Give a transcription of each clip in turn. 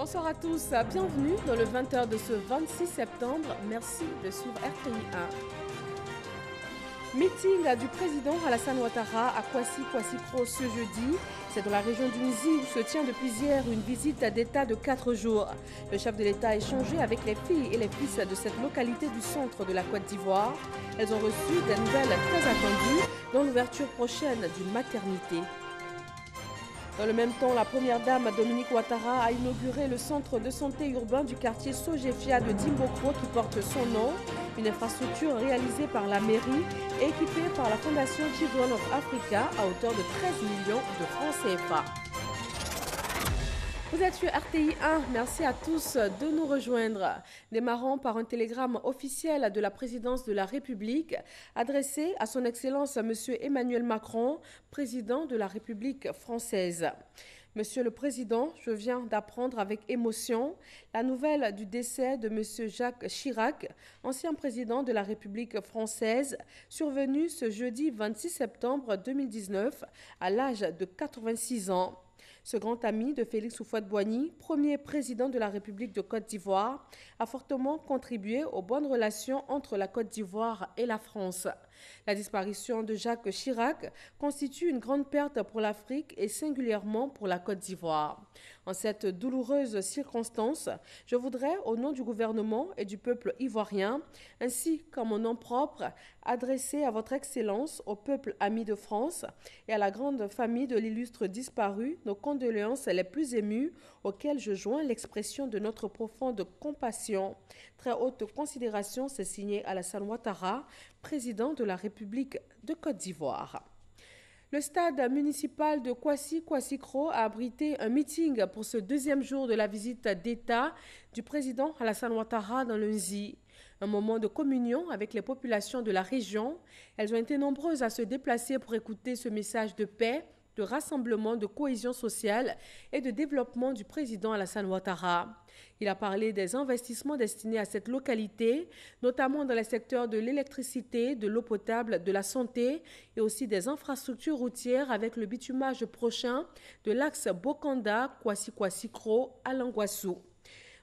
Bonsoir à tous, bienvenue dans le 20h de ce 26 septembre. Merci de suivre RTI 1. Meeting du président Alassane Ouattara à Kwasi-Kwasi-Kro ce jeudi. C'est dans la région d'Unzi où se tient depuis hier une visite d'État de 4 jours. Le chef de l'État a échangé avec les filles et les fils de cette localité du centre de la Côte d'Ivoire. Elles ont reçu des nouvelles très attendues dans l'ouverture prochaine d'une maternité. Dans le même temps, la première dame Dominique Ouattara a inauguré le centre de santé urbain du quartier Sogefia de Dimbokro qui porte son nom. Une infrastructure réalisée par la mairie et équipée par la Fondation Children of Africa à hauteur de 13 millions de francs CFA. Vous êtes sur RTI 1, merci à tous de nous rejoindre. Démarrons par un télégramme officiel de la présidence de la République adressé à son Excellence M. Emmanuel Macron, président de la République française. Monsieur le Président, je viens d'apprendre avec émotion la nouvelle du décès de M. Jacques Chirac, ancien président de la République française, survenu ce jeudi 26 septembre 2019 à l'âge de 86 ans. Ce grand ami de Félix Houphouët-Boigny, premier président de la République de Côte d'Ivoire, a fortement contribué aux bonnes relations entre la Côte d'Ivoire et la France. La disparition de Jacques Chirac constitue une grande perte pour l'Afrique et singulièrement pour la Côte d'Ivoire. En cette douloureuse circonstance, je voudrais, au nom du gouvernement et du peuple ivoirien, ainsi qu'en mon nom propre, adresser à votre Excellence, au peuple ami de France et à la grande famille de l'illustre disparu, nos condoléances les plus émues auxquelles je joins l'expression de notre profonde compassion. Très haute considération, c'est signé Alassane Ouattara, président de la République de Côte d'Ivoire. Le stade municipal de Kwasi-Kwasi-Kro a abrité un meeting pour ce deuxième jour de la visite d'État du président Alassane Ouattara dans le Nzi. Un moment de communion avec les populations de la région. Elles ont été nombreuses à se déplacer pour écouter ce message de paix, de rassemblement, de cohésion sociale et de développement du président Alassane Ouattara. Il a parlé des investissements destinés à cette localité, notamment dans les secteurs de l'électricité, de l'eau potable, de la santé et aussi des infrastructures routières avec le bitumage prochain de l'axe Bokanda-Kwasi-Kwasi-Kro à Languassou.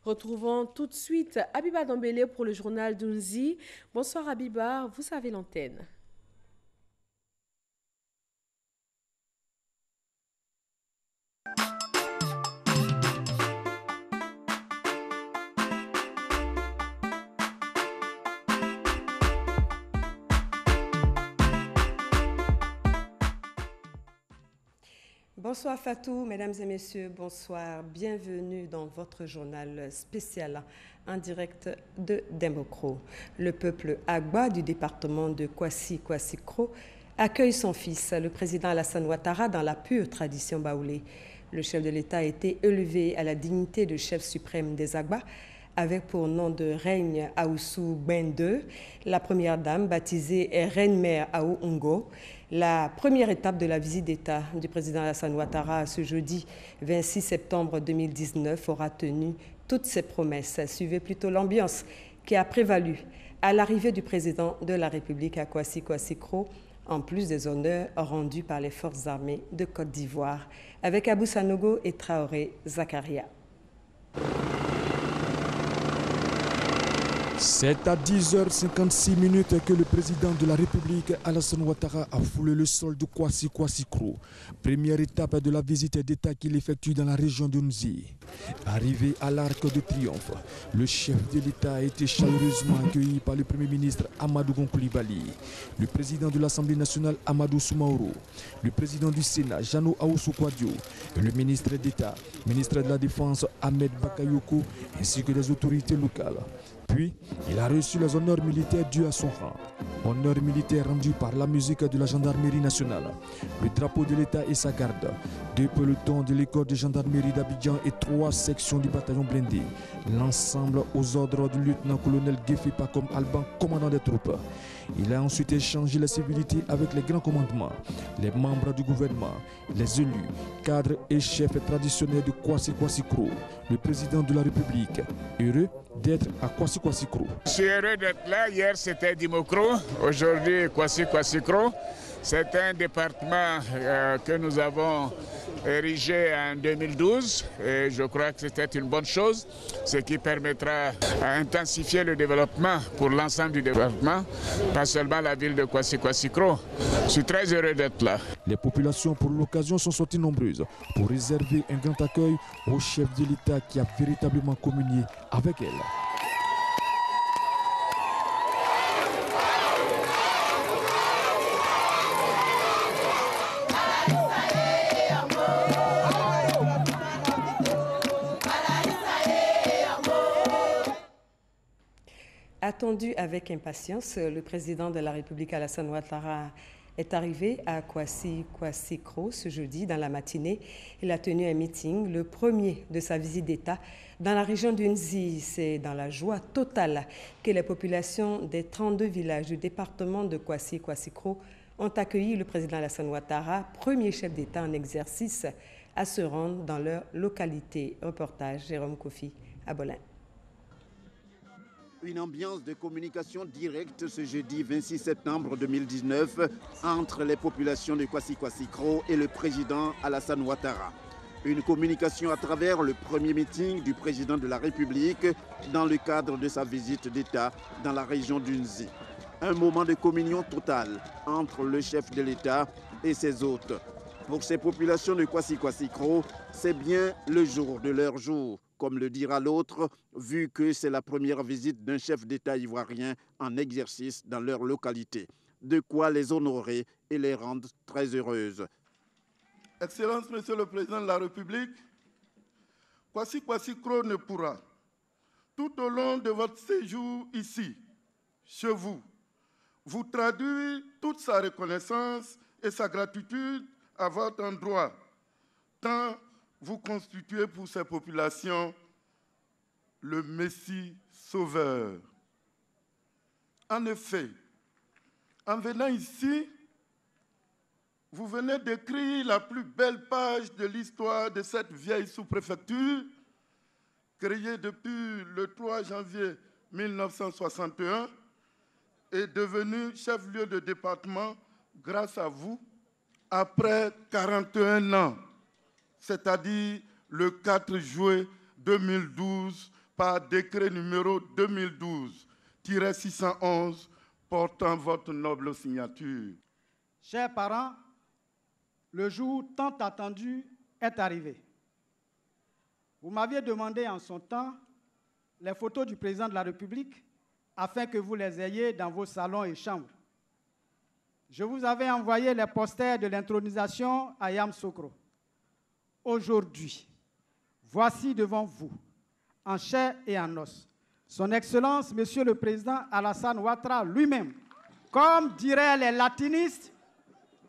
Retrouvons tout de suite Abiba Dambélé pour le journal d'Unzi. Bonsoir Abiba, vous avez l'antenne. Bonsoir Fatou, mesdames et messieurs, bonsoir. Bienvenue dans votre journal spécial en direct de Dimbokro. Le peuple Agba du département de Kwasi-Kwasi-Kro accueille son fils, le président Alassane Ouattara, dans la pure tradition baoulé. Le chef de l'État a été élevé à la dignité de chef suprême des Agba, avec pour nom de Reine Aoussou Ben II, la première dame baptisée Reine-Mère Aou Ngo. La première étape de la visite d'État du président Alassane Ouattara ce jeudi 26 septembre 2019 aura tenu toutes ses promesses. Suivez plutôt l'ambiance qui a prévalu à l'arrivée du président de la République à Kwasi-Kwasi-Kro, en plus des honneurs rendus par les forces armées de Côte d'Ivoire, avec Abou Sanogo et Traoré Zakaria. C'est à 10h56 que le président de la République, Alassane Ouattara, a foulé le sol de Kwasi-Kwasi-Kro. Première étape de la visite d'État qu'il effectue dans la région de Nzi. Arrivé à l'Arc de Triomphe, le chef de l'État a été chaleureusement accueilli par le Premier ministre Amadou Gon Coulibaly, le président de l'Assemblée nationale Amadou Soumaoro, le président du Sénat Jano Aoussou Kouadio et le ministre d'État, ministre de la Défense Ahmed Bakayoko, ainsi que des autorités locales. Puis, il a reçu les honneurs militaires dus à son rang. Honneurs militaires rendus par la musique de la gendarmerie nationale, le drapeau de l'État et sa garde, 2 pelotons de l'école de gendarmerie d'Abidjan et 3 sections du bataillon blindé. L'ensemble aux ordres du lieutenant-colonel Gefi Pakom Alban, commandant des troupes. Il a ensuite échangé la civilité avec les grands commandements, les membres du gouvernement, les élus, cadres et chefs traditionnels de Kwasi-Kwasi-Kro. Le président de la République, heureux d'être à Kwasi-Kwasi-Kro. Je suis heureux d'être là. Hier, c'était Dimbokro. Aujourd'hui, Kwasi-Kwasi-Kro. C'est un département que nous avons érigé en 2012 et je crois que c'était une bonne chose, ce qui permettra d'intensifier le développement pour l'ensemble du département, pas seulement la ville de Kwasi-Kwasi-Kro. Je suis très heureux d'être là. Les populations pour l'occasion sont sorties nombreuses pour réserver un grand accueil au chef de l'État qui a véritablement communié avec elle. Attendu avec impatience, le président de la République Alassane Ouattara est arrivé à Kwasi-Kwasi-Kro ce jeudi dans la matinée. Il a tenu un meeting, le premier de sa visite d'État dans la région d'Unzi. C'est dans la joie totale que les populations des 32 villages du département de Kwasi-Kwasi-Kro ont accueilli le président Alassane Ouattara, premier chef d'État en exercice, à se rendre dans leur localité. Reportage Jérôme Kofi à Bolin. Une ambiance de communication directe ce jeudi 26 septembre 2019 entre les populations de Kwasi-Kwasi-Kro et le président Alassane Ouattara. Une communication à travers le premier meeting du président de la République dans le cadre de sa visite d'État dans la région d'Unzi. Un moment de communion totale entre le chef de l'État et ses hôtes. Pour ces populations de Kwasi-Kwasi-Kro, c'est bien le jour de leur jour, comme le dira l'autre, vu que c'est la première visite d'un chef d'État ivoirien en exercice dans leur localité. De quoi les honorer et les rendre très heureuses. Excellence, Monsieur le Président de la République, Kwasi-Kwasi-Kro ne pourra, tout au long de votre séjour ici, chez vous, vous traduire toute sa reconnaissance et sa gratitude à votre endroit, tant vous constituez pour ces populations le Messie sauveur. En effet, en venant ici, vous venez d'écrire la plus belle page de l'histoire de cette vieille sous-préfecture, créée depuis le 3 janvier 1961 et devenue chef-lieu de département grâce à vous, après 41 ans. C'est-à-dire le 4 juillet 2012, par décret numéro 2012-611, portant votre noble signature. Chers parents, le jour tant attendu est arrivé. Vous m'aviez demandé en son temps les photos du président de la République afin que vous les ayez dans vos salons et chambres. Je vous avais envoyé les posters de l'intronisation à Yamoussoukro. Aujourd'hui, voici devant vous, en chair et en os, Son Excellence, Monsieur le Président Alassane Ouattara lui-même, comme diraient les latinistes,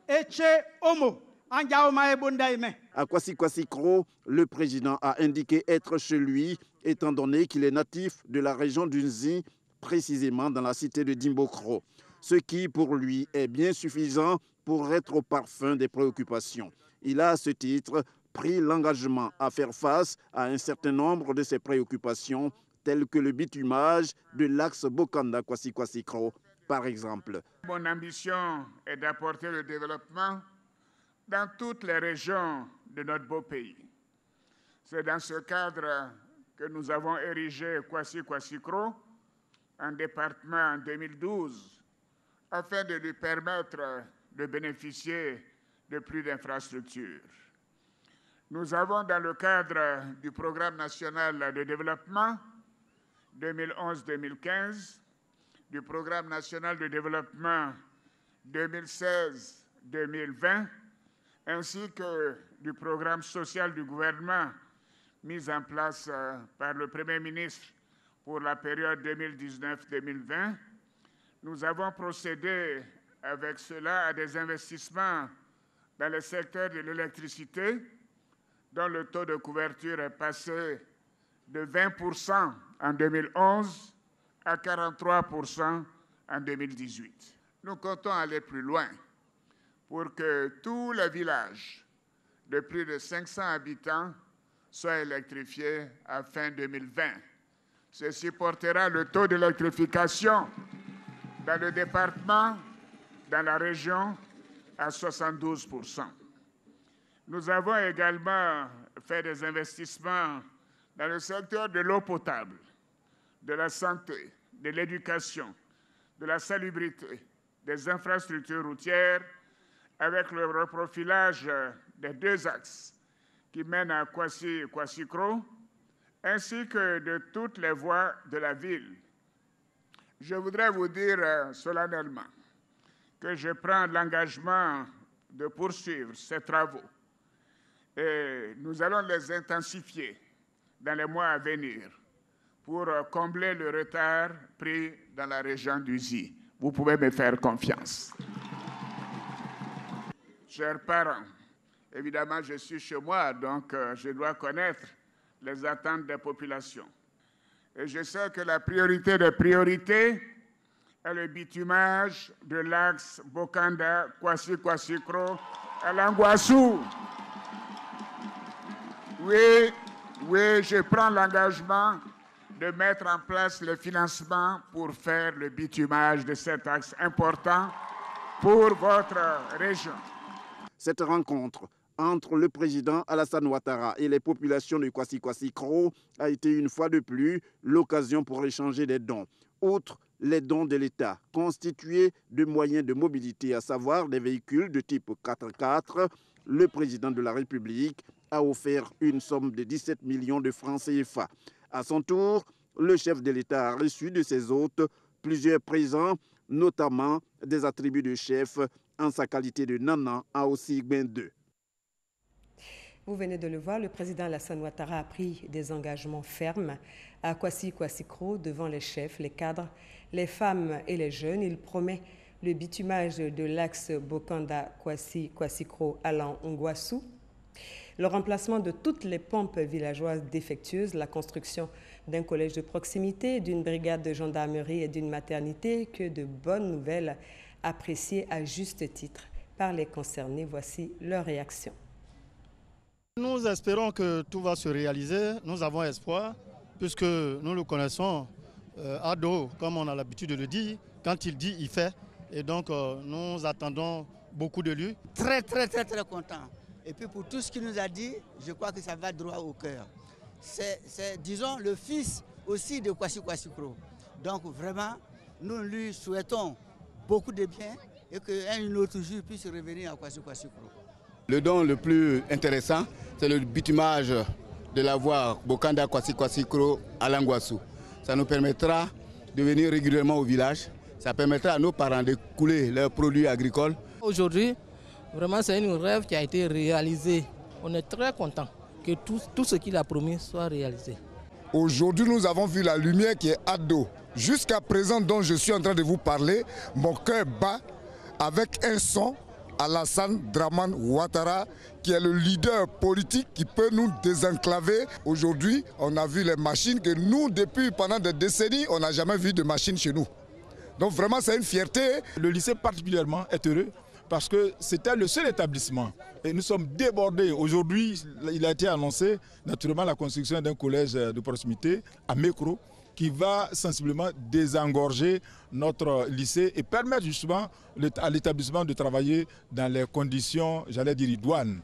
Eche Homo, Angaoma Ebondaime. À Kwasi-Kwasi-Kro, le président a indiqué être chez lui, étant donné qu'il est natif de la région d'Unzi, précisément dans la cité de Dimbokro, ce qui pour lui est bien suffisant pour être au parfum des préoccupations. Il a à ce titre pris l'engagement à faire face à un certain nombre de ses préoccupations, telles que le bitumage de l'axe Bokanda-Kwasi-Kwasi-Kro, par exemple. Mon ambition est d'apporter le développement dans toutes les régions de notre beau pays. C'est dans ce cadre que nous avons érigé Kwasi-Kwasi-Kro en département en 2012, afin de lui permettre de bénéficier de plus d'infrastructures. Nous avons, dans le cadre du Programme national de développement 2011-2015, du Programme national de développement 2016-2020, ainsi que du programme social du gouvernement mis en place par le Premier ministre pour la période 2019-2020, nous avons procédé avec cela à des investissements dans le secteur de l'électricité, dont le taux de couverture est passé de 20% en 2011 à 43% en 2018. Nous comptons aller plus loin pour que tous les villages de plus de 500 habitants soient électrifiés à fin 2020. Ceci portera le taux d'électrification dans le département, dans la région, à 72%. Nous avons également fait des investissements dans le secteur de l'eau potable, de la santé, de l'éducation, de la salubrité, des infrastructures routières, avec le reprofilage des 2 axes qui mènent à Kwasi-Kwasi-Kro, ainsi que de toutes les voies de la ville. Je voudrais vous dire solennellement que je prends l'engagement de poursuivre ces travaux et nous allons les intensifier dans les mois à venir pour combler le retard pris dans la région d'Uzi. Vous pouvez me faire confiance. Chers parents, évidemment, je suis chez moi, donc je dois connaître les attentes des populations. Et je sais que la priorité des priorités est le bitumage de l'axe Bokanda-Kwasi-Kwasi-Kro à Langwassou. Oui, je prends l'engagement de mettre en place le financement pour faire le bitumage de cet axe important pour votre région. Cette rencontre entre le président Alassane Ouattara et les populations de Kwasi-Kwasi-Kro a été une fois de plus l'occasion pour échanger des dons. Outre les dons de l'État, constitués de moyens de mobilité, à savoir des véhicules de type 4x4, le président de la République a offert une somme de 17 millions de francs CFA. À son tour, le chef de l'État a reçu de ses hôtes plusieurs présents, notamment des attributs de chef en sa qualité de Nana à Osigben II. Vous venez de le voir, le président Alassane Ouattara a pris des engagements fermes à Kwasi-Kwasi-Kro devant les chefs, les cadres, les femmes et les jeunes. Il promet le bitumage de l'axe Bokanda-Kwasi-Kwasi-Kro à Langwassou, le remplacement de toutes les pompes villageoises défectueuses, la construction d'un collège de proximité, d'une brigade de gendarmerie et d'une maternité. Que de bonnes nouvelles appréciées à juste titre par les concernés. Voici leur réaction. Nous espérons que tout va se réaliser. Nous avons espoir puisque nous le connaissons. Ado, comme on a l'habitude de le dire, quand il dit, il fait. Et donc nous attendons beaucoup de lui. Très content. Et puis pour tout ce qu'il nous a dit, je crois que ça va droit au cœur. C'est disons, le fils aussi de Kwasi-Kwasi-Kro. Donc vraiment, nous lui souhaitons beaucoup de bien et qu'un autre jour puisse revenir à Kwasi-Kwasi-Kro. Le don le plus intéressant, c'est le bitumage de la voie Bokanda-Kwasi-Kwasi-Kro à Langwassou. Ça nous permettra de venir régulièrement au village. Ça permettra à nos parents de couler leurs produits agricoles. Aujourd'hui, vraiment, c'est un rêve qui a été réalisé. On est très content que tout ce qu'il a promis soit réalisé. Aujourd'hui, nous avons vu la lumière qui est à dos. Jusqu'à présent, dont je suis en train de vous parler, mon cœur bat avec un son Alassane Dramane Ouattara, qui est le leader politique qui peut nous désenclaver. Aujourd'hui, on a vu les machines que nous, pendant des décennies, on n'a jamais vu de machines chez nous. Donc vraiment, c'est une fierté. Le lycée particulièrement est heureux parce que c'était le seul établissement. Et nous sommes débordés. Aujourd'hui, il a été annoncé naturellement la construction d'un collège de proximité à Mekro qui va sensiblement désengorger notre lycée et permettre justement à l'établissement de travailler dans les conditions, j'allais dire, idoines.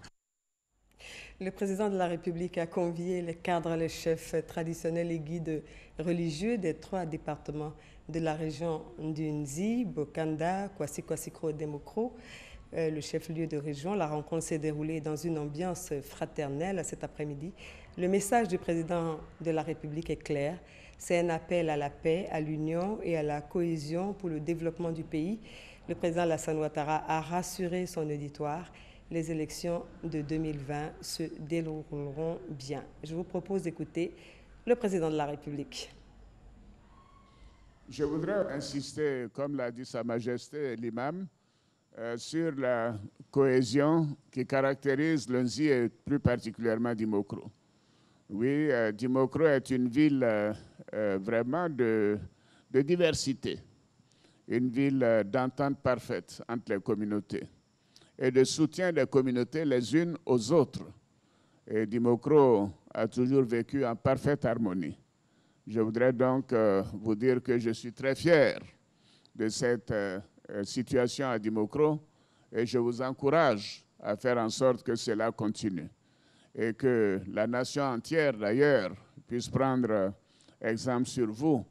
Le président de la République a convié les cadres, les chefs traditionnels et guides religieux des 3 départements de la région d'Unzi, Bokanda, Kwasi-Kwasi-Kro et Demokro, le chef-lieu de région. La rencontre s'est déroulée dans une ambiance fraternelle cet après-midi. Le message du président de la République est clair. C'est un appel à la paix, à l'union et à la cohésion pour le développement du pays. Le président Alassane Ouattara a rassuré son auditoire. Les élections de 2020 se dérouleront bien. Je vous propose d'écouter le président de la République. Je voudrais insister, comme l'a dit Sa Majesté l'imam, sur la cohésion qui caractérise l'Unzi et plus particulièrement Dimokro. Oui, Dimokro est une ville vraiment de diversité, une ville d'entente parfaite entre les communautés et de soutien des communautés les unes aux autres. Et Dimokro a toujours vécu en parfaite harmonie. Je voudrais donc vous dire que je suis très fier de cette situation à Dimokro Et je vous encourage à faire en sorte que cela continue. Et que la nation entière, d'ailleurs, puisse prendre exemple sur vous,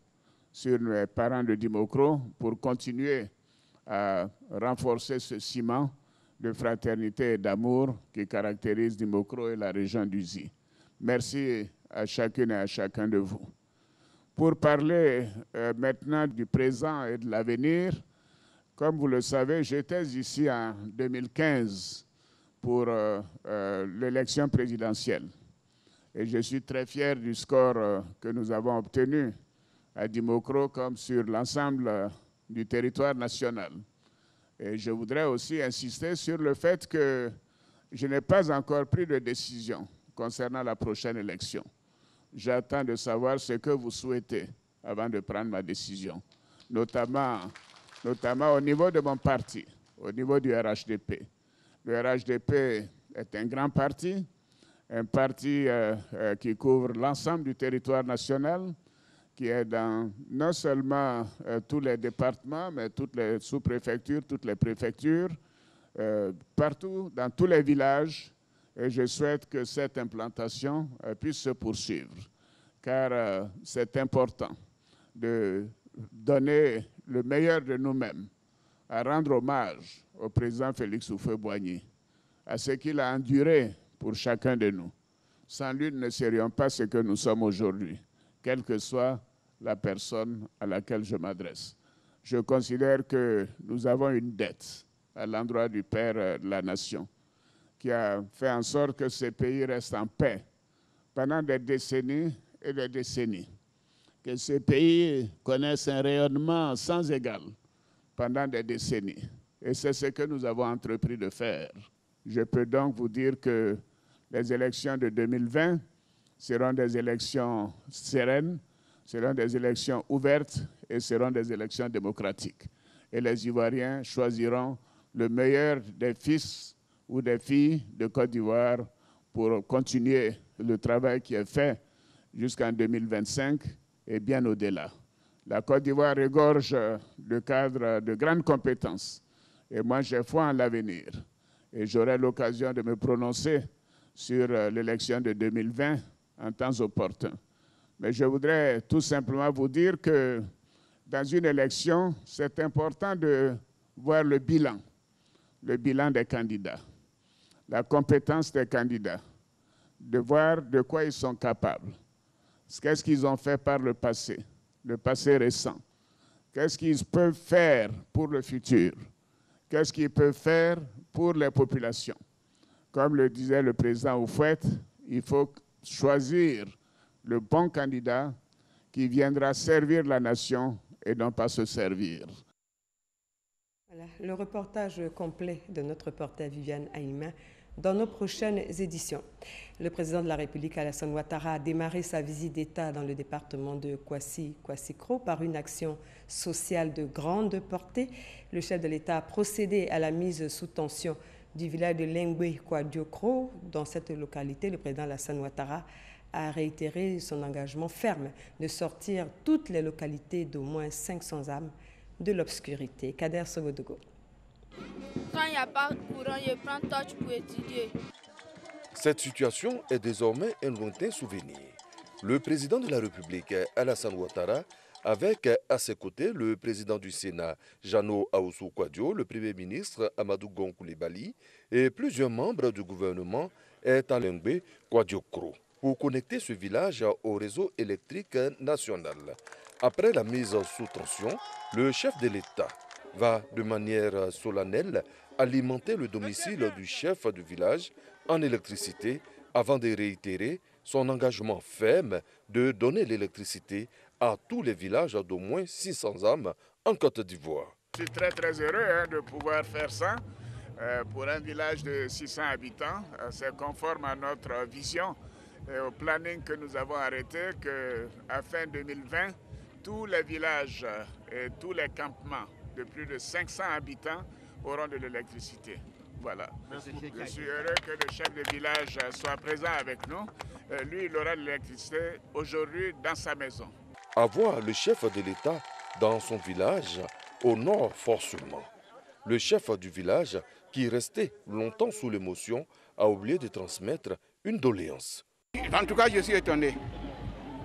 sur les parents de Dimokro, pour continuer à renforcer ce ciment de fraternité et d'amour qui caractérise Dimokro et la région d'Uzi. Merci à chacune et à chacun de vous. Pour parler maintenant du présent et de l'avenir, comme vous le savez, j'étais ici en 2015 pour l'élection présidentielle. Et je suis très fier du score que nous avons obtenu à Dimokro comme sur l'ensemble du territoire national. Et je voudrais aussi insister sur le fait que je n'ai pas encore pris de décision concernant la prochaine élection. J'attends de savoir ce que vous souhaitez avant de prendre ma décision, notamment au niveau de mon parti, au niveau du RHDP. Le RHDP est un grand parti, un parti qui couvre l'ensemble du territoire national, qui est dans non seulement tous les départements, mais toutes les sous-préfectures, toutes les préfectures, partout, dans tous les villages. Et je souhaite que cette implantation puisse se poursuivre, car c'est important de donner le meilleur de nous-mêmes, à rendre hommage au président Félix Houphouët-Boigny, à ce qu'il a enduré pour chacun de nous. Sans lui, nous ne serions pas ce que nous sommes aujourd'hui, quelle que soit la personne à laquelle je m'adresse. Je considère que nous avons une dette à l'endroit du Père de la Nation, qui a fait en sorte que ce pays reste en paix pendant des décennies et des décennies, que ce pays connaisse un rayonnement sans égal pendant des décennies. Et c'est ce que nous avons entrepris de faire. Je peux donc vous dire que les élections de 2020 seront des élections sereines, seront des élections ouvertes et seront des élections démocratiques. Et les Ivoiriens choisiront le meilleur des fils ou des filles de Côte d'Ivoire pour continuer le travail qui est fait jusqu'en 2025 et bien au-delà. La Côte d'Ivoire regorge de cadres de grandes compétences et moi j'ai foi en l'avenir. Et j'aurai l'occasion de me prononcer sur l'élection de 2020 en temps opportun. Mais je voudrais tout simplement vous dire que dans une élection, c'est important de voir le bilan des candidats, la compétence des candidats, de voir de quoi ils sont capables, qu'est-ce qu'ils ont fait par le passé récent, qu'est-ce qu'ils peuvent faire pour le futur, qu'est-ce qu'ils peuvent faire pour les populations. Comme le disait le président Houphouët, il faut choisir le bon candidat qui viendra servir la nation et non pas se servir. Voilà, le reportage complet de notre reporter Viviane Aïma dans nos prochaines éditions. Le président de la République, Alassane Ouattara, a démarré sa visite d'État dans le département de Kwasi-Kwasi-Kro par une action sociale de grande portée. Le chef de l'État a procédé à la mise sous tension du village de Lengwe-Kwadiokro. Dans cette localité, le président Alassane Ouattara a réitéré son engagement ferme de sortir toutes les localités d'au moins 500 âmes de l'obscurité. Kader Sogodogo. Quand il n'y a pas de courant, je prends torche pour étudier. Cette situation est désormais un lointain souvenir. Le président de la République, Alassane Ouattara, avec à ses côtés le président du Sénat, Jano Ahoussou Kouadio, le premier ministre Amadou Gon Coulibaly et plusieurs membres du gouvernement, est à Lengbe Kwadiokro pour connecter ce village au réseau électrique national. Après la mise sous tension, le chef de l'État va de manière solennelle alimenter le domicile du chef du village en électricité avant de réitérer son engagement ferme de donner l'électricité à tous les villages d'au moins 600 âmes en Côte d'Ivoire. Je suis très heureux de pouvoir faire ça pour un village de 600 habitants. C'est conforme à notre vision et au planning que nous avons arrêté qu'à fin 2020, tous les villages et tous les campements de plus de 500 habitants auront de l'électricité. Voilà. Je suis heureux que le chef de village soit présent avec nous. Lui, il aura de l'électricité aujourd'hui dans sa maison. Avoir le chef de l'État dans son village honore forcément. Le chef du village, qui restait longtemps sous l'émotion, a oublié de transmettre une doléance. En tout cas, je suis étonné.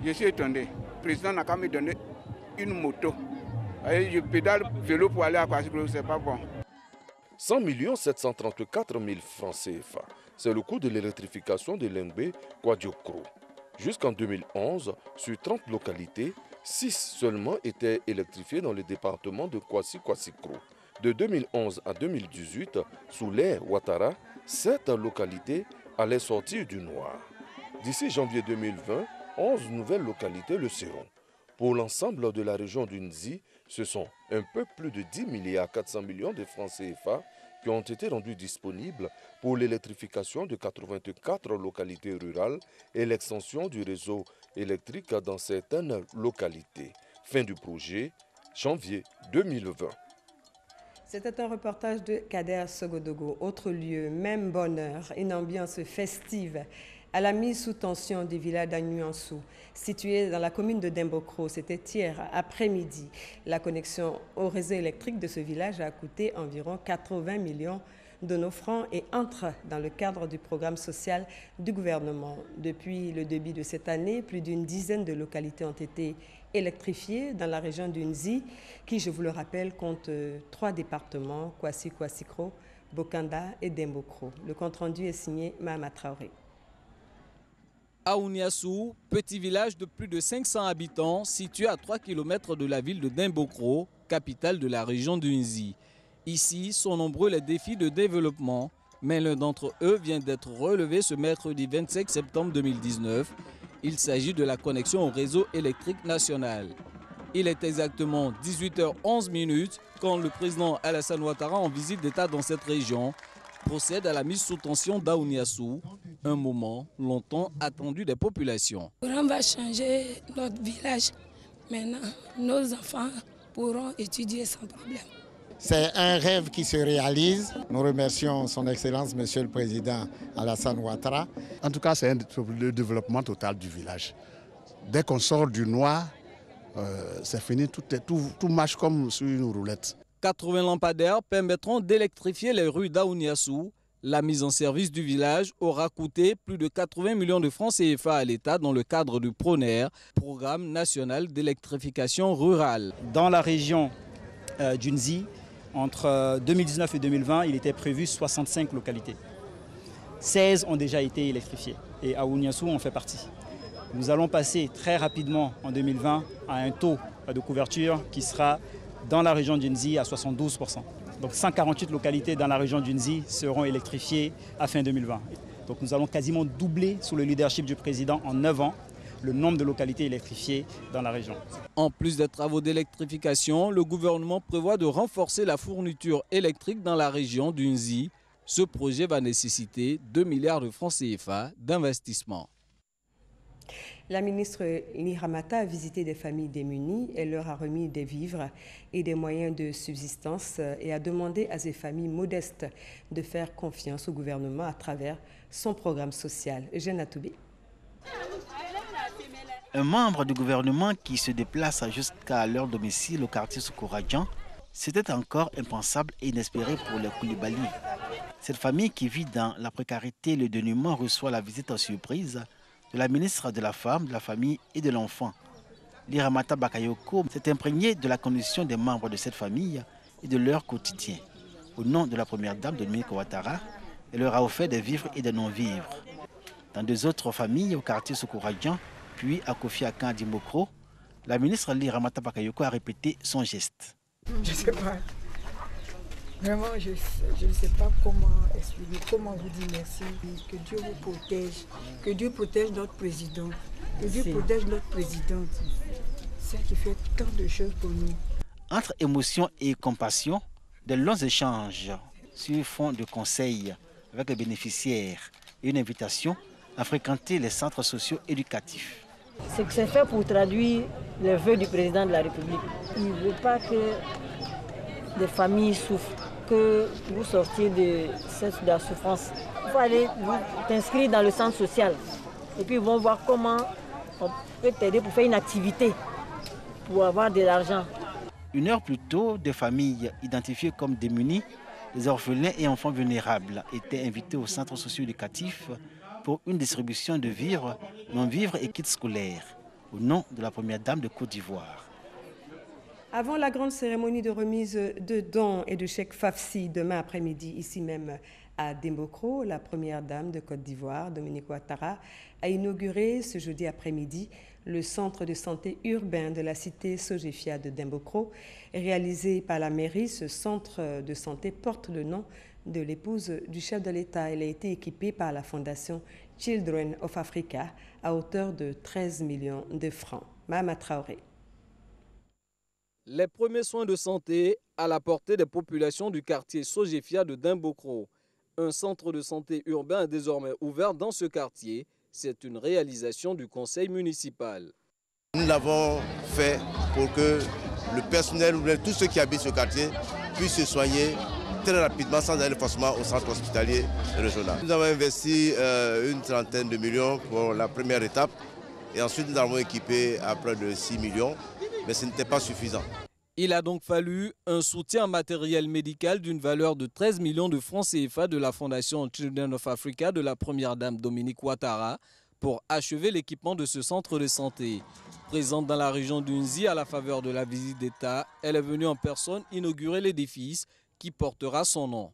Je suis étonné. Le président n'a qu'à me donner une moto. Et je pédale vélo pour aller à Kwassikro, c'est pas bon. 100 734 000 francs CFA. C'est le coût de l'électrification de Lengbe-Kwadiokro. Jusqu'en 2011, sur 30 localités, 6 seulement étaient électrifiées dans le département de Kwasi-Kwassikro. De 2011 à 2018, sous l'ère Ouattara, 7 localités allaient sortir du noir. D'ici janvier 2020, 11 nouvelles localités le seront. Pour l'ensemble de la région du Nzi, ce sont un peu plus de 10 milliards 400 millions de francs CFA qui ont été rendus disponibles pour l'électrification de 84 localités rurales et l'extension du réseau électrique dans certaines localités. Fin du projet, janvier 2020. C'était un reportage de Kader Sogodogo. Autre lieu, même bonheur, une ambiance festive à la mise sous tension du village d'Agnuansou, situé dans la commune de Dembokro. C'était hier après-midi. La connexion au réseau électrique de ce village a coûté environ 80 millions de nos francs et entre dans le cadre du programme social du gouvernement. Depuis le début de cette année, plus d'une dizaine de localités ont été électrifiées dans la région du Nzi, qui, je vous le rappelle, compte 3 départements, Kwasi-Kwassikro, Bokanda et Dembokro. Le compte-rendu est signé Mahama Traoré. Aouniassou, petit village de plus de 500 habitants, situé à 3 km de la ville de Dembokro, capitale de la région du Nzi. Ici sont nombreux les défis de développement, mais l'un d'entre eux vient d'être relevé ce mercredi 25 septembre 2019. Il s'agit de la connexion au réseau électrique national. Il est exactement 18h11 quand le président Alassane Ouattara, en visite d'État dans cette région, procède à la mise sous tension d'Aouniassou, un moment longtemps attendu des populations. On va changer notre village. Maintenant, nos enfants pourront étudier sans problème. C'est un rêve qui se réalise. Nous remercions son Excellence, Monsieur le Président Alassane Ouattara. En tout cas, c'est le développement total du village. Dès qu'on sort du noir, c'est fini, tout marche comme sur une roulette. 80 lampadaires permettront d'électrifier les rues d'Aouniassou. La mise en service du village aura coûté plus de 80 millions de francs CFA à l'État dans le cadre du PRONER, Programme national d'électrification rurale. Dans la région du Nzi, entre 2019 et 2020, il était prévu 65 localités. 16 ont déjà été électrifiées et Aouniassou en fait partie. Nous allons passer très rapidement en 2020 à un taux de couverture qui sera dans la région du Nzi à 72%. Donc 148 localités dans la région du Nzi seront électrifiées à fin 2020. Donc nous allons quasiment doubler sous le leadership du président en 9 ans le nombre de localités électrifiées dans la région. En plus des travaux d'électrification, le gouvernement prévoit de renforcer la fourniture électrique dans la région du Nzi. Ce projet va nécessiter 2 milliards de francs CFA d'investissement. La ministre Liramata a visité des familles démunies et leur a remis des vivres et des moyens de subsistance et a demandé à ces familles modestes de faire confiance au gouvernement à travers son programme social. Eugène Atoubé. Un membre du gouvernement qui se déplace jusqu'à leur domicile au quartier Soukouradian, c'était encore impensable et inespéré pour les Koulibaly. Cette famille qui vit dans la précarité et le dénuement reçoit la visite en surprise de la ministre de la Femme, de la Famille et de l'Enfant. Liramata Bakayoko s'est imprégné de la condition des membres de cette famille et de leur quotidien. Au nom de la première dame de Dominique Ouattara, elle leur a offert des vivres et des non-vivres. Dans 2 autres familles, au quartier Soukouradian, puis à Kofi Akan à Dembokro, la ministre Liramata Bakayoko a répété son geste. Je ne sais pas. Vraiment, je ne sais pas comment expliquer, comment vous dire merci. Que Dieu vous protège, que Dieu protège notre président, que Dieu protège notre présidente. C'est elle qui fait tant de choses pour nous. Entre émotion et compassion, de longs échanges sur fond de conseils avec les bénéficiaires et une invitation à fréquenter les centres sociaux éducatifs. C'est fait pour traduire les vœux du président de la République. Il ne veut pas que des familles souffrent, que vous sortiez de la souffrance. Il faut aller t'inscrire dans le centre social. Et puis ils vont voir comment on peut t'aider pour faire une activité, pour avoir de l'argent. Une heure plus tôt, des familles identifiées comme démunies, les orphelins et enfants vulnérables étaient invités au centre socio-éducatif pour une distribution de vivres, non-vivres et kits scolaires, au nom de la première dame de Côte d'Ivoire. Avant la grande cérémonie de remise de dons et de chèques FAFSI demain après-midi, ici même à Dembokro, la première dame de Côte d'Ivoire, Dominique Ouattara, a inauguré ce jeudi après-midi le centre de santé urbain de la cité Sogefia de Dembokro. Réalisé par la mairie, ce centre de santé porte le nom de l'épouse du chef de l'État. Il a été équipé par la fondation Children of Africa à hauteur de 13 millions de francs. Mahama Traoré. Les premiers soins de santé à la portée des populations du quartier Sogefia de Dembokro. Un centre de santé urbain est désormais ouvert dans ce quartier. C'est une réalisation du conseil municipal. Nous l'avons fait pour que le personnel ou tous ceux qui habitent ce quartier puissent se soigner très rapidement sans aller forcément au centre hospitalier régional. Nous avons investi une trentaine de millions pour la première étape et ensuite nous avons équipé à près de 6 millions. Mais ce n'était pas suffisant. Il a donc fallu un soutien matériel médical d'une valeur de 13 millions de francs CFA de la fondation Children of Africa de la première dame Dominique Ouattara pour achever l'équipement de ce centre de santé. Présente dans la région d'Unzi à la faveur de la visite d'État, elle est venue en personne inaugurer l'édifice qui portera son nom.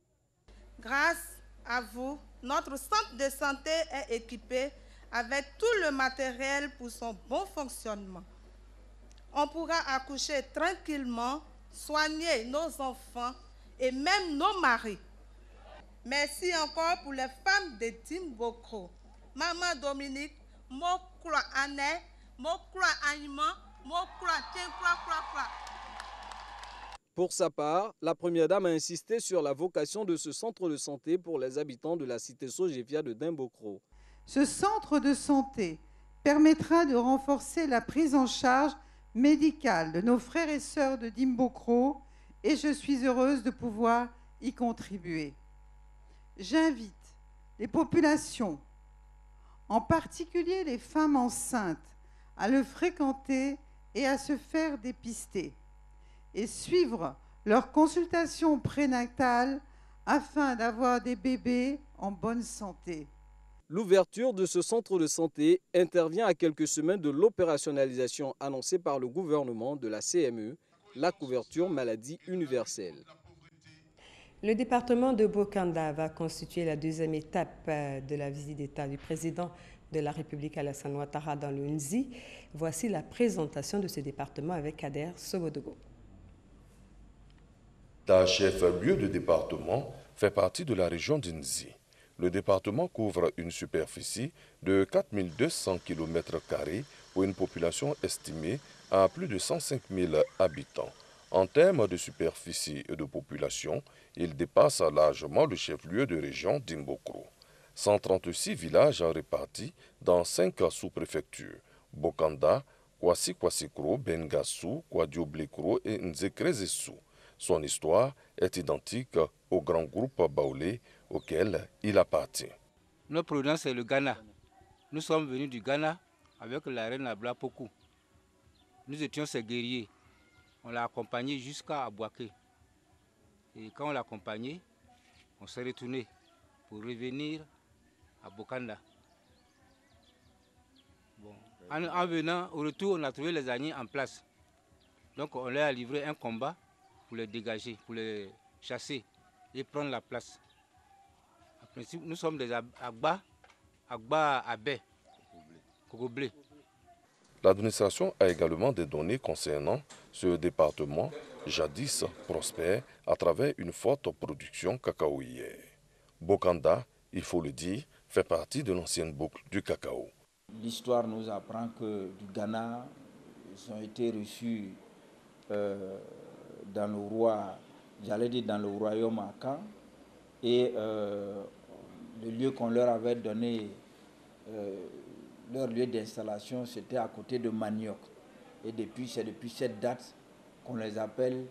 Grâce à vous, notre centre de santé est équipé avec tout le matériel pour son bon fonctionnement. On pourra accoucher tranquillement, soigner nos enfants et même nos maris. Merci encore pour les femmes de Dembokro. Maman Dominique, Mokra Ané, Mokra Aïman, Mokra Tinkra. Pour sa part, la première dame a insisté sur la vocation de ce centre de santé pour les habitants de la cité Sogefia de Dembokro. Ce centre de santé permettra de renforcer la prise en charge médicale de nos frères et sœurs de Dembokro et je suis heureuse de pouvoir y contribuer. J'invite les populations, en particulier les femmes enceintes, à le fréquenter et à se faire dépister et suivre leur consultation prénatale afin d'avoir des bébés en bonne santé. L'ouverture de ce centre de santé intervient à quelques semaines de l'opérationnalisation annoncée par le gouvernement de la CME, la couverture maladie universelle. Le département de Bokanda va constituer la deuxième étape de la visite d'État du président de la République Alassane Ouattara dans le Nzi. Voici la présentation de ce département avec Kader Sogodogo. Ta chef-lieu de département fait partie de la région d'Nzi. Le département couvre une superficie de 4200 km² pour une population estimée à plus de 105 000 habitants. En termes de superficie et de population, il dépasse largement le chef-lieu de région Dembokro. 136 villages répartis dans 5 sous-préfectures, Bokanda, Kwasi-Kwasikro, Bengassou, Kwadioblekro et Nzekrezesu. Son histoire est identique au grand groupe baoulé auquel il appartient. Notre provenance c'est le Ghana. Nous sommes venus du Ghana avec la reine Abla Pokou. Nous étions ses guerriers. On l'a accompagné jusqu'à Abouaké. Et quand on l'a accompagné, on s'est retourné pour revenir à Bokanda. Bon. En venant, au retour, on a trouvé les Agnis en place. Donc on leur a livré un combat pour les dégager, pour les chasser et prendre la place. En principe, nous sommes des Agba Abé, Kogoblé. L'administration a également des données concernant ce département, jadis prospère à travers une forte production cacaoyère. Bokanda, il faut le dire, fait partie de l'ancienne boucle du cacao. L'histoire nous apprend que du Ghana, ils ont été reçus dans le roi, j'allais dire dans le royaume Akan, et le lieu qu'on leur avait donné, leur lieu d'installation, c'était à côté de Manioc. Et c'est depuis cette date qu'on les appelle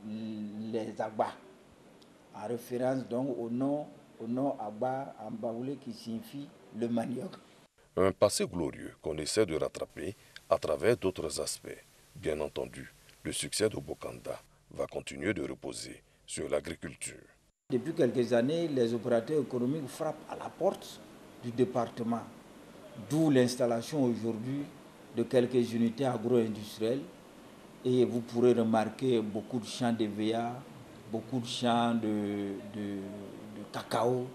les Agba, en référence donc au nom Agba en baoulé qui signifie le manioc. Un passé glorieux qu'on essaie de rattraper à travers d'autres aspects. Bien entendu, Le succès de Bokanda va continuer de reposer sur l'agriculture. Depuis quelques années, les opérateurs économiques frappent à la porte du département, d'où l'installation aujourd'hui de quelques unités agro-industrielles. Et vous pourrez remarquer beaucoup de champs d'EVA, beaucoup de champs de cacao,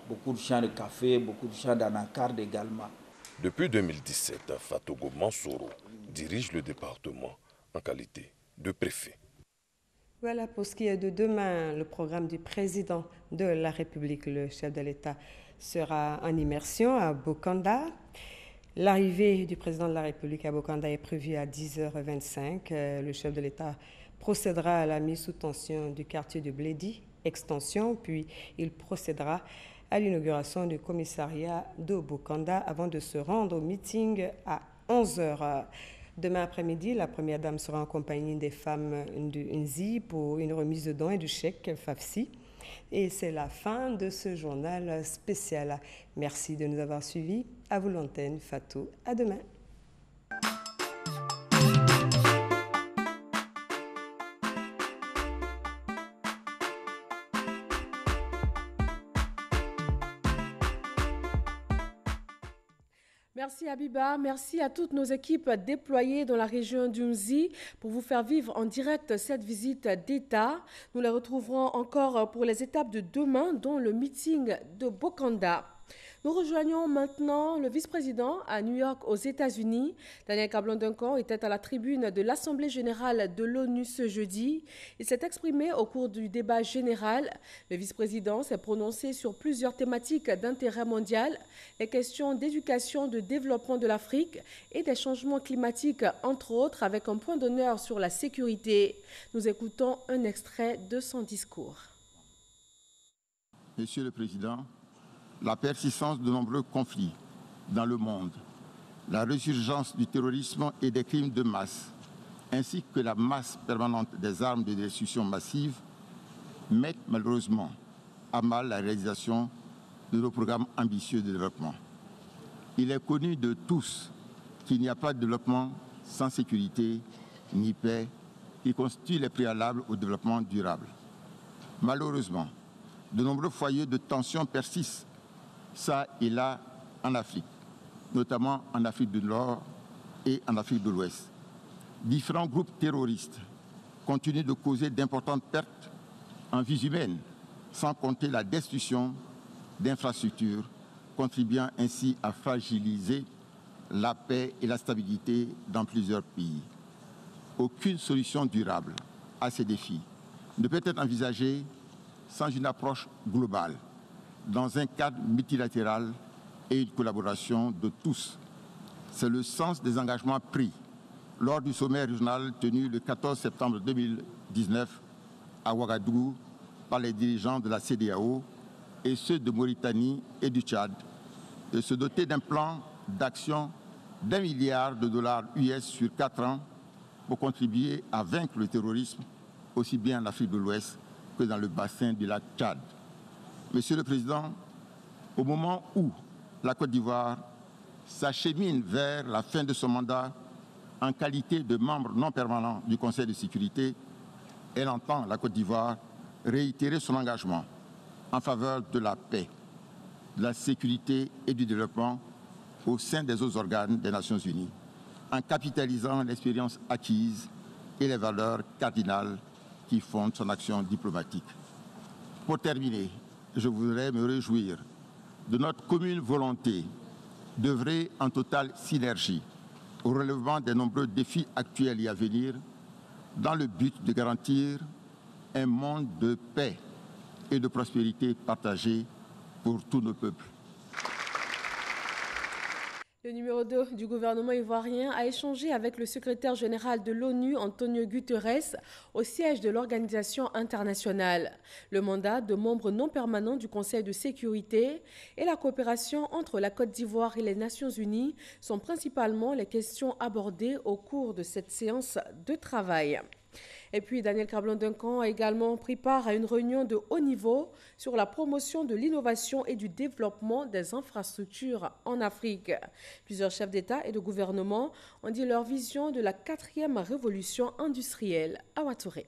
beaucoup de champs de café, beaucoup de champs d'anacarde également. Depuis 2017, Fatogo Mansoro dirige le département en qualité de préfet. Voilà pour ce qui est de demain, le programme du président de la République. Le chef de l'État sera en immersion à Bokanda. L'arrivée du président de la République à Bokanda est prévue à 10h25. Le chef de l'État procédera à la mise sous tension du quartier de Blédi, extension, puis il procédera à l'inauguration du commissariat de Bokanda avant de se rendre au meeting à 11h. Demain après-midi, la première dame sera en compagnie des femmes du Nzi pour une remise de dons et du chèque FAFSI. Et c'est la fin de ce journal spécial. Merci de nous avoir suivis. À vous l'antenne, Fatou. À demain. Merci Abiba, merci à toutes nos équipes déployées dans la région d'Unzi pour vous faire vivre en direct cette visite d'État. Nous les retrouverons encore pour les étapes de demain, dont le meeting de Bokanda. Nous rejoignons maintenant le vice-président à New York aux États-Unis. Daniel Kablan-Duncan était à la tribune de l'Assemblée générale de l'ONU ce jeudi. Il s'est exprimé au cours du débat général. Le vice-président s'est prononcé sur plusieurs thématiques d'intérêt mondial, les questions d'éducation, de développement de l'Afrique et des changements climatiques, entre autres, avec un point d'honneur sur la sécurité. Nous écoutons un extrait de son discours. Monsieur le Président, la persistance de nombreux conflits dans le monde, la résurgence du terrorisme et des crimes de masse, ainsi que la masse permanente des armes de destruction massive, mettent malheureusement à mal la réalisation de nos programmes ambitieux de développement. Il est connu de tous qu'il n'y a pas de développement sans sécurité ni paix, qui constituent les préalables au développement durable. Malheureusement, de nombreux foyers de tension persistent ça et là en Afrique, notamment en Afrique du Nord et en Afrique de l'Ouest. Différents groupes terroristes continuent de causer d'importantes pertes en vies humaines, sans compter la destruction d'infrastructures, contribuant ainsi à fragiliser la paix et la stabilité dans plusieurs pays. Aucune solution durable à ces défis ne peut être envisagée sans une approche globale, dans un cadre multilatéral et une collaboration de tous. C'est le sens des engagements pris lors du sommet régional tenu le 14 septembre 2019 à Ouagadougou par les dirigeants de la CEDEAO et ceux de Mauritanie et du Tchad, de se doter d'un plan d'action d'1 milliard de dollars US sur 4 ans pour contribuer à vaincre le terrorisme, aussi bien en Afrique de l'Ouest que dans le bassin du lac Tchad. Monsieur le Président, au moment où la Côte d'Ivoire s'achemine vers la fin de son mandat en qualité de membre non permanent du Conseil de sécurité, elle entend, la Côte d'Ivoire, réitérer son engagement en faveur de la paix, de la sécurité et du développement au sein des autres organes des Nations Unies, en capitalisant l'expérience acquise et les valeurs cardinales qui fondent son action diplomatique. Pour terminer, je voudrais me réjouir de notre commune volonté d'œuvrer en totale synergie au relèvement des nombreux défis actuels et à venir dans le but de garantir un monde de paix et de prospérité partagée pour tous nos peuples. Le numéro 2 du gouvernement ivoirien a échangé avec le secrétaire général de l'ONU, Antonio Guterres, au siège de l'organisation internationale. Le mandat de membre non permanent du Conseil de sécurité et la coopération entre la Côte d'Ivoire et les Nations Unies sont principalement les questions abordées au cours de cette séance de travail. Et puis Daniel Krablon-Duncan a également pris part à une réunion de haut niveau sur la promotion de l'innovation et du développement des infrastructures en Afrique. Plusieurs chefs d'État et de gouvernement ont dit leur vision de la 4e révolution industrielle. Awa Touré.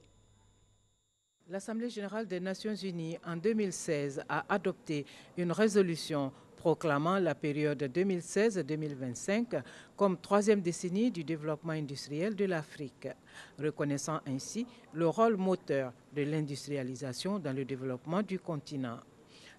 L'Assemblée générale des Nations unies en 2016 a adopté une résolution proclamant la période 2016-2025 comme 3e décennie du développement industriel de l'Afrique, reconnaissant ainsi le rôle moteur de l'industrialisation dans le développement du continent.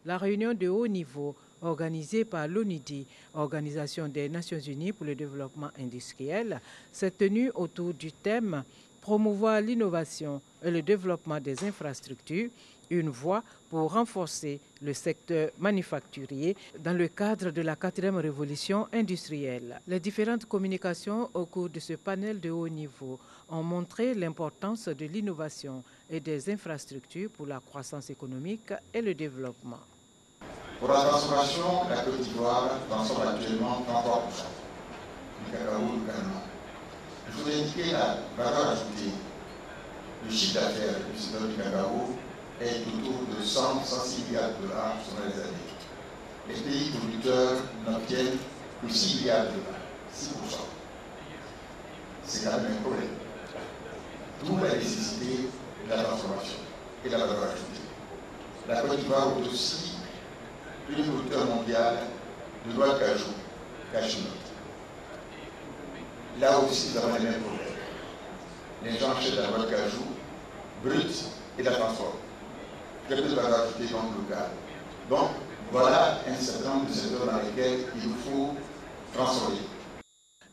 La réunion de haut niveau organisée par l'ONUDI, Organisation des Nations unies pour le développement industriel, s'est tenue autour du thème « Promouvoir l'innovation et le développement des infrastructures, une voie pour renforcer le secteur manufacturier dans le cadre de la 4e révolution industrielle ». Les différentes communications au cours de ce panel de haut niveau ont montré l'importance de l'innovation et des infrastructures pour la croissance économique et le développement. Pour la transformation, la Côte d'Ivoire transforme actuellement 33% du cacao ou du canola. Je vous ai indiqué la valeur ajoutée. Le chiffre d'affaires du secteur du cacao est autour de 106 milliards de dollars sur les années. Les pays producteurs n'obtiennent que 6 milliards de dollars, 6%. C'est quand même un problème. D'où la nécessité de la transformation et de la valeur ajoutée. La Côte d'Ivoire est aussi le producteur mondial de noix de cajou nut. Là aussi, nous avons les mêmes problèmes. Les gens achètent la noix de cajou brute et la transforment. Très peu de valeur ajoutée dans le local. Donc, voilà un certain nombre de secteurs dans lesquels il nous faut transformer.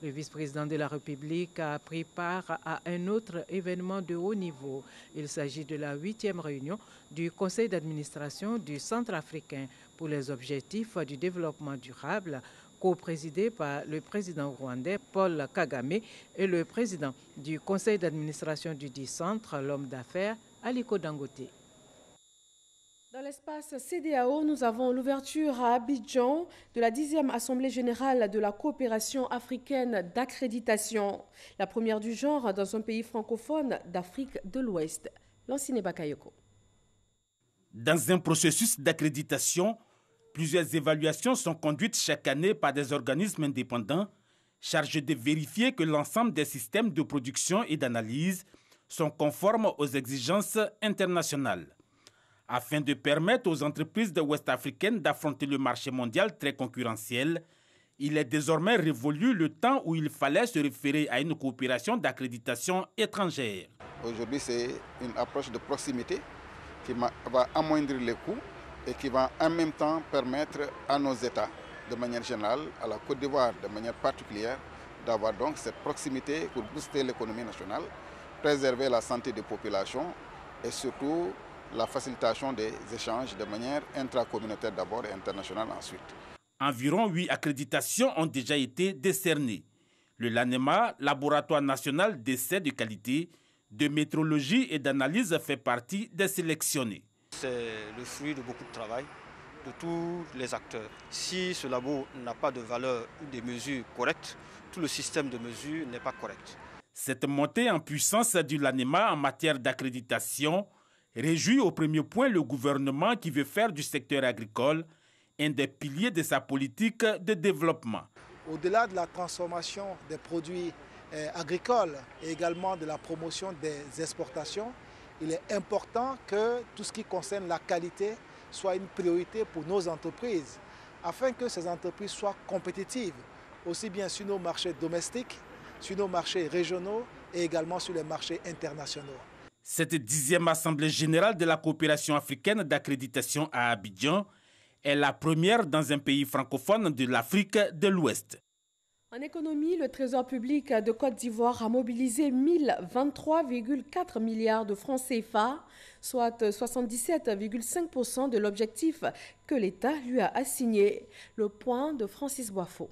Le vice-président de la République a pris part à un autre événement de haut niveau. Il s'agit de la 8e réunion du Conseil d'administration du Centre africain pour les objectifs du développement durable, co-présidé par le président rwandais Paul Kagame et le président du conseil d'administration du dit centre, l'homme d'affaires Aliko Dangote. Dans l'espace CEDEAO, nous avons l'ouverture à Abidjan de la 10e Assemblée générale de la coopération africaine d'accréditation, la première du genre dans un pays francophone d'Afrique de l'Ouest. Lancine Bakayoko. Dans un processus d'accréditation, plusieurs évaluations sont conduites chaque année par des organismes indépendants chargés de vérifier que l'ensemble des systèmes de production et d'analyse sont conformes aux exigences internationales. Afin de permettre aux entreprises de West africaines d'affronter le marché mondial très concurrentiel, il est désormais révolu le temps où il fallait se référer à une coopération d'accréditation étrangère. Aujourd'hui, c'est une approche de proximité qui va amoindrir les coûts et qui va en même temps permettre à nos États, de manière générale, à la Côte d'Ivoire de manière particulière, d'avoir donc cette proximité pour booster l'économie nationale, préserver la santé des populations et surtout la facilitation des échanges de manière intracommunautaire d'abord et internationale ensuite. Environ 8 accréditations ont déjà été décernées. Le LANEMA, Laboratoire national d'essais de qualité, de métrologie et d'analyse, fait partie des sélectionnés. C'est le fruit de beaucoup de travail de tous les acteurs. Si ce labo n'a pas de valeur ou des mesures correctes, tout le système de mesures n'est pas correct. Cette montée en puissance du LANEMA en matière d'accréditation réjouit au premier point le gouvernement qui veut faire du secteur agricole un des piliers de sa politique de développement. Au-delà de la transformation des produits agricoles et également de la promotion des exportations, il est important que tout ce qui concerne la qualité soit une priorité pour nos entreprises, afin que ces entreprises soient compétitives, aussi bien sur nos marchés domestiques, sur nos marchés régionaux et également sur les marchés internationaux. Cette 10e Assemblée générale de la coopération africaine d'accréditation à Abidjan est la première dans un pays francophone de l'Afrique de l'Ouest. En économie, le Trésor public de Côte d'Ivoire a mobilisé 1023,4 milliards de francs CFA, soit 77,5% de l'objectif que l'État lui a assigné. Le point de Francis Boifo.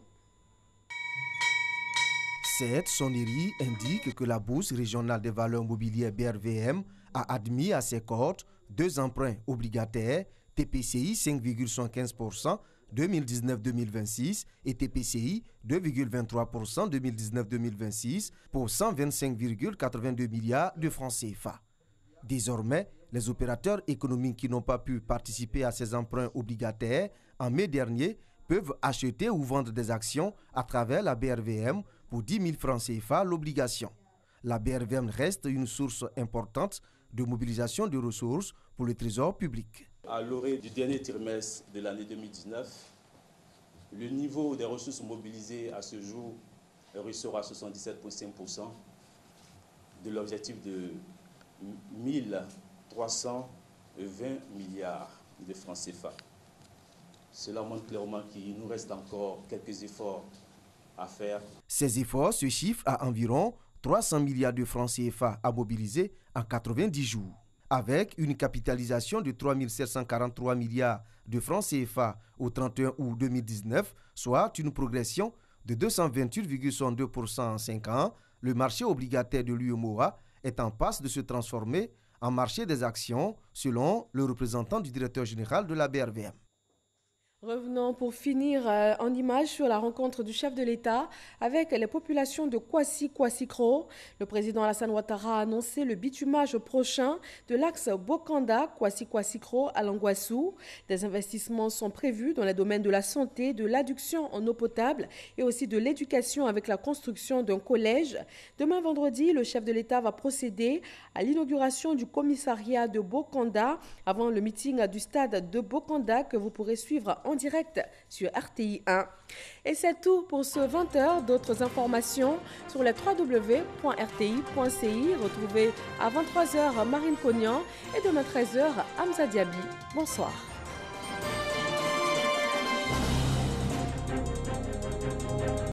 Cette sonnerie indique que la Bourse régionale des valeurs mobilières BRVM a admis à ses cotes 2 emprunts obligataires TPCI 5,75% 2019-2026 et TPCI 2,23% 2019-2026 pour 125,82 milliards de francs CFA. Désormais, les opérateurs économiques qui n'ont pas pu participer à ces emprunts obligataires en mai dernier peuvent acheter ou vendre des actions à travers la BRVM pour 10 000 francs CFA l'obligation. La BRVM reste une source importante de mobilisation de ressources pour le trésor public. À l'orée du dernier trimestre de l'année 2019, le niveau des ressources mobilisées à ce jour ressort à 77,5% de l'objectif de 1320 milliards de francs CFA. Cela montre clairement qu'il nous reste encore quelques efforts à faire. Ces efforts se chiffrent à environ 300 milliards de francs CFA à mobiliser en 90 jours. Avec une capitalisation de 3 743 milliards de francs CFA au 31 août 2019, soit une progression de 228,62% en 5 ans, le marché obligataire de l'UEMOA est en passe de se transformer en marché des actions, selon le représentant du directeur général de la BRVM. Revenons pour finir en image sur la rencontre du chef de l'État avec les populations de Kwasi-Kwasi-Kro. Le président Alassane Ouattara a annoncé le bitumage prochain de l'axe Bokanda-Kwasi-Kwasi-Kro à Languassou. Des investissements sont prévus dans les domaines de la santé, de l'adduction en eau potable et aussi de l'éducation avec la construction d'un collège. Demain vendredi, le chef de l'État va procéder à l'inauguration du commissariat de Bokanda avant le meeting du stade de Bokanda que vous pourrez suivre en direct sur RTI 1. Et c'est tout pour ce 20h. D'autres informations sur le www.rti.ci. Retrouvez à 23h Marine Cognan et demain 13h Hamza Diaby. Bonsoir.